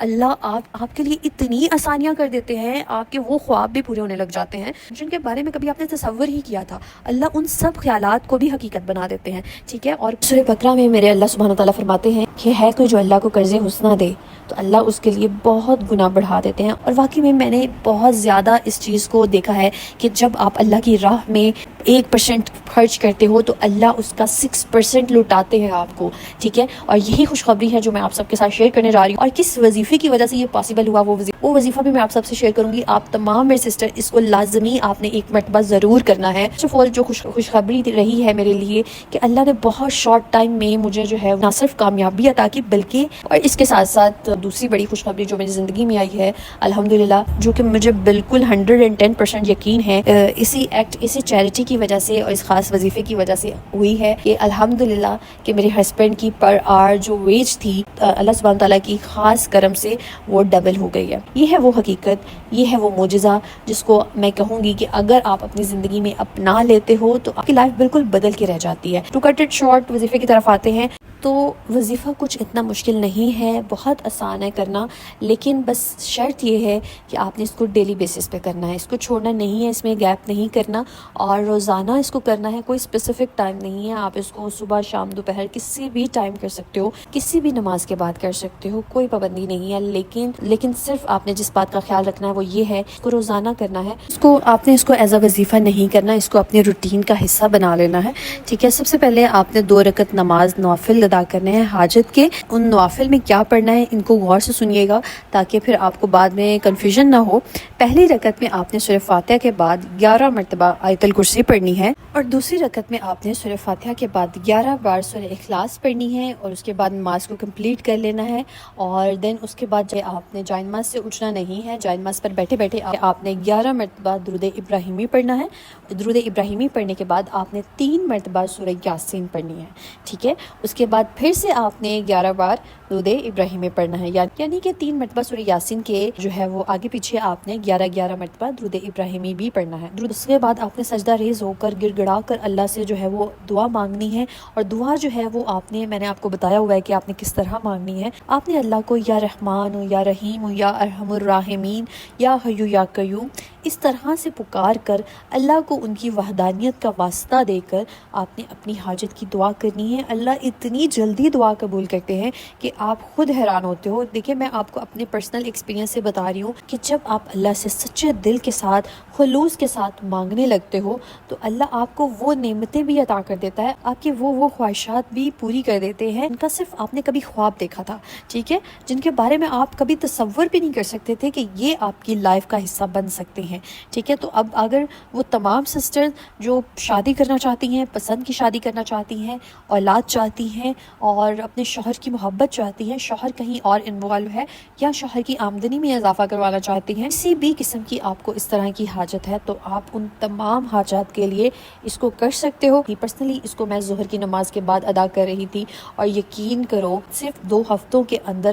اللہ آپ کے لیے اتنی آسانیاں کر دیتے ہیں, آپ کے وہ خواب بھی پورے ہونے لگ جاتے ہیں جن کے بارے میں کبھی آپ نے تصور ہی کیا تھا. اللہ ان سب خیالات کو بھی حقیقت بنا دیتے ہیں, ٹھیک ہے. اور سورہ بقرہ میں میرے اللہ سبحانہ تعالیٰ فرماتے ہیں کہ ہے کوئی جو اللہ کو قرض حسنہ دے تو اللہ اس کے لیے بہت گناہ بڑھا دیتے ہیں. اور واقعی میں نے بہت زیادہ اس چیز کو دیکھا ہے کہ جب آپ اللہ کی راہ میں 1% خرچ کرتے ہو تو اللہ اس کا 6% لوٹاتے ہیں آپ کو, ٹھیک ہے. اور یہی خوشخبری ہے جو میں آپ سب کے ساتھ شیئر کرنے جا رہی ہوں. اور کس وظیفے کی وجہ سے یہ پاسبل ہوا وہ وظیفہ بھی میں آپ سب سے شیئر کروں گی. آپ تمام میرے سسٹر اس کو لازمی آپ نے ایک مرتبہ ضرور کرنا ہے. جو خوشخبری رہی ہے میرے لیے کہ اللہ نے بہت شارٹ ٹائم میں مجھے جو ہے نہ صرف کامیابی عطا کی بلکہ اور اس کے ساتھ ساتھ دوسری بڑی خوشخبری جو میری زندگی میں آئی ہے الحمدللہ, جو کہ مجھے بالکل 110% یقین ہے اسی چیریٹی کی وجہ سے اور اس خاص وظیفے کی وجہ سے ہوئی ہے کہ الحمدللہ کہ میرے ہسبینڈ کی پر آر جو ویج تھی اللہ سبحانہ تعالیٰ کی خاص کرم سے وہ ڈبل ہو گئی ہے. یہ ہے وہ حقیقت, یہ ہے وہ معجزہ جس کو میں کہوں گی کہ اگر آپ اپنی زندگی میں اپنا لیتے ہو تو آپ کی لائف بالکل بدل کے رہ جاتی ہے. ٹو کٹ اٹ شارٹ, وظیفے کی طرف آتے ہیں تو وظیفہ کچھ اتنا مشکل نہیں ہے, بہت آسان ہے کرنا, لیکن بس شرط یہ ہے کہ آپ نے اس کو ڈیلی بیسس پہ کرنا ہے, اس کو چھوڑنا نہیں ہے, اس میں گیپ نہیں کرنا اور روزانہ اس کو کرنا ہے. کوئی اسپیسیفک ٹائم نہیں ہے, آپ اس کو صبح شام دوپہر کسی بھی ٹائم کر سکتے ہو, کسی بھی نماز کے بعد کر سکتے ہو, کوئی پابندی نہیں ہے. لیکن صرف آپ نے جس بات کا خیال رکھنا ہے وہ یہ ہے اس کو روزانہ کرنا ہے, آپ نے اس کو ایز اے وظیفہ نہیں کرنا, اس کو اپنے روٹین کا حصہ بنا لینا ہے, ٹھیک ہے. سب سے پہلے آپ نے 2 رکعت نماز نوافل ادا کرنے ہیں حاجت کے. ان نوافل میں کیا پڑھنا ہے ان کو غور سے سنیے گا تاکہ پھر آپ کو بعد میں کنفیوژن نہ ہو. پہلی رکعت میں آپ نے سورہ فاتحہ کے بعد 11 مرتبہ آیت الکرسی پڑھنی ہے, اور دوسری رکعت میں آپ نے سورہ فاتحہ کے بعد 11 بار سورہ اخلاص پڑھنی ہے, اور اس کے بعد نماز کو کمپلیٹ کر لینا ہے. اور دین اس کے بعد آپ نے جائے نماز سے اٹھنا نہیں ہے, جائے نماز پر بیٹھے بیٹھے آپ نے 11 مرتبہ درود ابراہیمی پڑھنا ہے. درود ابراہیمی پڑھنے کے بعد آپ نے 3 مرتبہ سورہ یاسین پڑھنی ہے, ٹھیک ہے. اس کے بعد پھر سے آپ نے 11 بار درود ابراہیمی پڑھنا ہے, یعنی کہ 3 مرتبہ سورہ یاسین کے جو ہے وہ آگے پیچھے آپ نے 11 مرتبہ درود ابراہیمی بھی پڑھنا ہے. اس کے بعد آپ نے سجدہ ریز ہو کر گڑ گڑا کر اللہ سے جو ہے وہ دعا مانگنی ہے, اور دعا جو ہے وہ میں نے آپ کو بتایا ہوا ہے کہ آپ نے کس طرح مانگنی ہے. آپ نے اللہ کو یا رحمان ہو یا رحیم ہو یا ارحم الراحمین یا حیو یا قیوم اس طرح سے پکار کر اللہ کو ان کی وحدانیت کا واسطہ دے کر آپ نے اپنی حاجت کی دعا کرنی ہے. اللہ اتنی جلدی دعا قبول کرتے ہیں کہ آپ خود حیران ہوتے ہو. دیکھیں میں آپ کو اپنے پرسنل ایکسپیرینس سے بتا رہی ہوں کہ جب آپ اللہ سے سچے دل کے ساتھ خلوص کے ساتھ مانگنے لگتے ہو تو اللہ آپ کو وہ نعمتیں بھی عطا کر دیتا ہے, آپ کی وہ خواہشات بھی پوری کر دیتے ہیں ان کا صرف آپ نے کبھی خواب دیکھا تھا, ٹھیک ہے, جن کے بارے میں آپ کبھی تصور بھی نہیں کر سکتے تھے کہ یہ آپ کی لائف کا حصہ بن سکتے ہیں, ٹھیک ہے. تو اب اگر وہ تمام سسٹر جو شادی کرنا چاہتی ہیں, پسند کی شادی کرنا چاہتی ہیں, اولاد چاہتی ہیں اور اپنے شوہر کی محبت چاہتی ہیں, شوہر کہیں اور انوالو ہے یا شوہر کی آمدنی میں اضافہ کروانا چاہتی ہیں, کسی بھی قسم کی آپ کو اس طرح کی حاجت ہے تو آپ ان تمام حاجات کے لیے اس کو کر سکتے ہو. پرسنلی اس کو میں ظہر کی نماز کے بعد ادا کر رہی تھی, اور یقین کرو صرف 2 ہفتوں کے اندر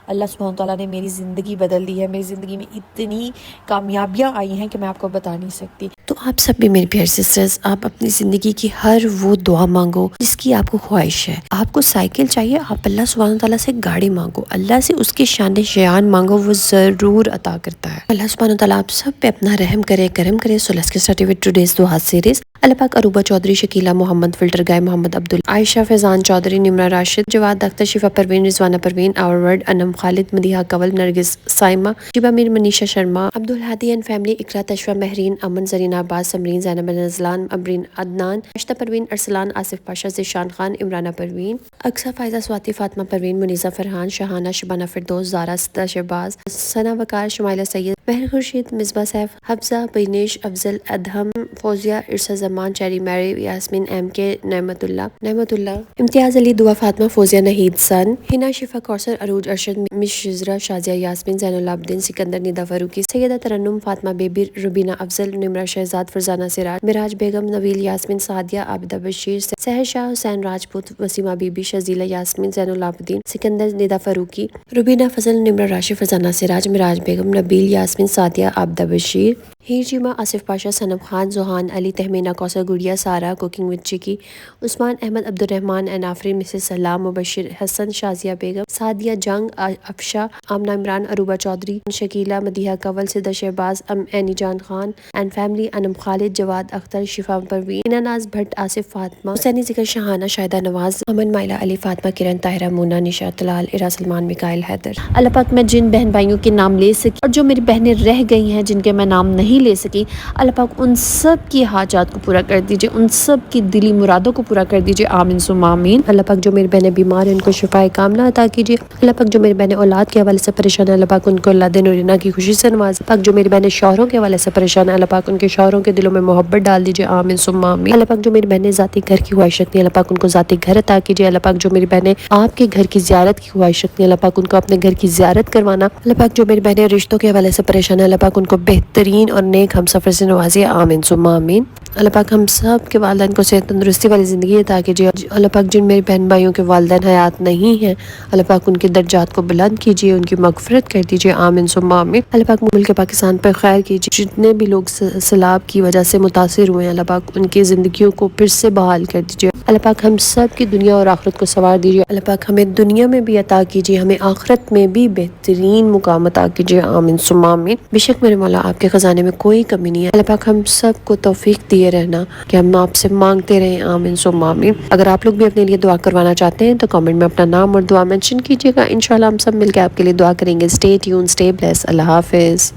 اللہ سبحانہ تعالیٰ نے میری زندگی بدل دی ہے. میری زندگی میں اتنی کامیابیاں آئی ہیں کہ میں آپ کو بتا نہیں سکتی. تو آپ سب بھی میری پیاری سسٹرز, آپ اپنی زندگی کی ہر وہ دعا مانگو جس کی آپ کو خواہش ہے. آپ کو سائیکل چاہیے, آپ اللہ سبحانہ تعالیٰ سے گاڑی مانگو, اللہ سے اس کی شان شیان مانگو, وہ ضرور عطا کرتا ہے. اللہ سبحانہ تعالیٰ آپ سب پہ اپنا رحم کرے, کرم کرے. So let's get started with today's دعا سیریز. اللہ پاک اروبا چودھری, شکیلہ محمد, فلٹر گائے محمد عبدال, عائشہ فیضان چودھری, نمرہ راشد, جواد اختر, شفا پروین, رضوانہ پروین, آور ورڈ, انم خالد, مدیحہ کنول, نرگس سائمہ, شیبہ میر, منیشا شرما, عبدالہادی اینڈ فیملی, اقرا, تشفہ, مہرین, امن, زرینہ عباس, سمرین, زینب نزلان, امرین عدنان, اشتہ پروین, ارسلان, آصف پاشا, ذیشان خان, عمرانہ پروین, اقصیٰ, فائزہ, سواتی, فاطمہ پروین, منیزہ فرحان, شہانہ, شبانہ فردوس, زارا, ستہ شہباز, ثنا وقار, شمائلہ سید, مہر خورشید, مصباح سیف, حفظہ, بینیش, افضل, ادہم, فوزیہ, ارسا زمان, چیری میری, یاسمین, ایم کے, نعمت اللہ, امتیاز علی, دعا فاطمہ, فوزیہ نہید سن, ہنا, شفا, کوثر, عروج, ارشد, مش شزرا, شازیہ یاسمین, زین العابدین, سکندر, ندا فاروقی, سیدہ ترنم, Fatima baby, Rubina Afzal, Nimra Shahzad, Farzana Siraj, مراج Begum, نویل Yasmin, Sadia, Abida Bashir, Sahar Shah, Hussain Rajput, Waseema be be, شزیلہ Yasmin, زین العابدین, سکندر, ندا فاروقی, روبینہ فضل, نمرہ راشد, فرزانہ سراج, مراج بیگم, نبیل یاسمین, سعدیہ, عابدہ بشیر, ہیر جیما، آصف پاشا، صنم خان، زوحان علی، تہمینہ کوثر، گڑیا سارا، کوکنگ وتھ چکی، عثمان احمد، عبد الرحمان این آفرین، مسز سلام، مبشر حسن، Shazia Begum, Sadia Jang, Afsha, Amna Imran, Urooba Chaudhry, Shakeela, Madiha Kanwal, Sidra Shahbaz, Annie Jan Khan and family, Anam Khalid, Jawad Akhtar, Shifa Parveen, اینا ناز بھٹ، آصف فاطمہ، حسینی ذکر، شہانہ، شاہدہ نواز، امن مائلہ، علی فاطمہ، کرن طاہرہ، مونا، نشاط طلال، ارا سلمان، میکائل حیدر۔ اللہ پاک میں جن بہن بھائیوں کے نام لے سکی اور جو میری بہنیں رہ گئی ہیں جن کے میں نام نہیں لے سکی، اللہ پاک ان سب کی حاجات کو پورا کر دیجئے، ان سب کی دلی مرادوں کو پورا کر دیجئے، آمین ثم آمین۔ اللہ پاک جو میری بہنیں بیمار ہیں ان کو شفائے کاملہ عطا کیجئے۔ اللہ پاک جو میری بہنیں اولاد کے حوالے سے پریشان ہیں، اللہ پاک ان کو اللہ دین اور کی خوشی سے نواز۔ اللہ پاک جو میری بہنیں شوہروں کے حوالے سے پریشان ہیں، اللہ پاک ان کے شوہروں کے دلوں میں محبت ڈال دیجئے، آمین ثم آمین۔ اللہ پاک جو میری بہنیں ذاتی گھر کی خواہش رکھتی ہیں، اللہ پاک ان کو ذاتی گھر عطا کیجئے۔ اللہ پاک جو میری بہنیں آپ کے گھر کی زیارت کی خواہش رکھتی ہیں، اللہ پاک ان کو اپنے گھر کی زیارت کروانا۔ اللہ پاک جو میری بہنیں رشتوں کے حوالے سے پریشان ہیں، اللہ پاک ان کو بہترین اور نیک ہم سفر سے نوازیے، آمین ثم آمین۔ اللہ پاک ہم سب کے والدین کو صحت تندرستی والی زندگی عطا کیجیے۔ اللہ پاک جن میری بہن بھائیوں کے والدین حیات نہیں ہیں، اللہ پاک ان کے درجات کو بلند کیجیے، ان کی مغفرت کر دیجیے، آمین ثم آمین۔ اللہ پاک ملک پاکستان پر خیر کیجیے، جتنے بھی لوگ سیلاب کی وجہ سے متاثر ہوئے ہیں، اللہ پاک ان کی زندگیوں کو پھر سے بحال کر دیجیے۔ اللہ پاک ہم سب کی دنیا اور آخرت کو سنوار دیجیے۔ اللہ پاک ہمیں دنیا میں بھی عطا کیجیے، ہمیں آخرت میں بھی بہترین مقام عطا کیجیے، آمین ثم آمین۔ بے شک میرے مولا آپ کے خزانے میں کوئی کمی نہیں ہے۔ اللہ پاک ہم سب کو توفیق دیے رہنا کہ ہم آپ سے مانگتے رہیں، آمین ثم آمین۔ اگر آپ لوگ بھی اپنے لیے دعا کروانا چاہتے ہیں تو کامنٹ میں اپنا نام اور دعا مینشن کیجیے گا، انشاءاللہ ہم سب مل کے آپ کے لیے دعا کریں گے۔ اسٹے ٹیون، اسٹے بلیس، اللہ حافظ۔